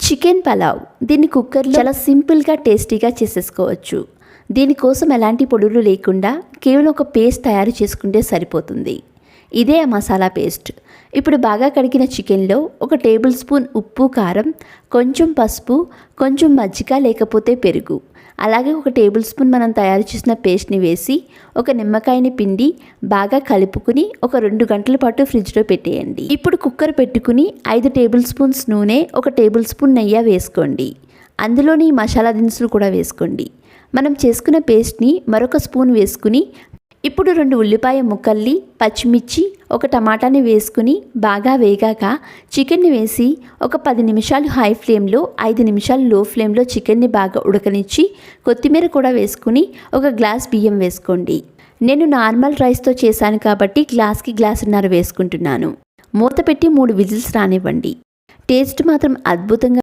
Chicken pulao దీన్ని కుక్కర్లో చాలా సింపుల్గా టేస్టీగా చేసేసుకోవచ్చు. దీనికోసం ఎలాంటి పొడులు లేకుండా కేవలం ఒక పేస్ట్ తయారు చేసుకుంటే సరిపోతుంది. ఇదే ఆ మసాలా పేస్ట్. ఇప్పుడు బాగా కడిగిన చికెన్లో 1 టేబుల్ స్పూన్ ఉప్పు, కారం, కొంచెం పసుపు, కొంచెం మజ్జిగ లేకపోతే పెరుగు, అలాగే 1 టేబుల్ స్పూన్ మనం తయారు చేసిన పేస్ట్ని వేసి ఒక నిమ్మకాయని పిండి బాగా కలుపుకుని ఒక 2 గంటల పాటు ఫ్రిడ్జ్లో పెట్టేయండి. ఇప్పుడు కుక్కర్ పెట్టుకుని 5 టేబుల్ స్పూన్స్ నూనె, 1 టేబుల్ స్పూన్ నెయ్యి వేసుకోండి. అందులోని మసాలా దినుసులు కూడా వేసుకోండి. మనం చేసుకున్న పేస్ట్ని మరొక స్పూన్ వేసుకుని ఇప్పుడు 2 ఉల్లిపాయ ముక్కల్ని, పచ్చిమిర్చి, 1 టమాటాని వేసుకుని బాగా వేగాక చికెన్ని వేసి ఒక 10 నిమిషాలు హై ఫ్లేమ్లో, 5 నిమిషాలు లో ఫ్లేమ్లో చికెన్ని బాగా ఉడకనిచ్చి కొత్తిమీర కూడా వేసుకుని 1 గ్లాస్ బియ్యం వేసుకోండి. నేను నార్మల్ రైస్తో చేశాను కాబట్టి గ్లాస్కి గ్లాసున్నర వేసుకుంటున్నాను. మూత పెట్టి 3 విజిల్స్ రానివ్వండి. టేస్ట్ మాత్రం అద్భుతంగా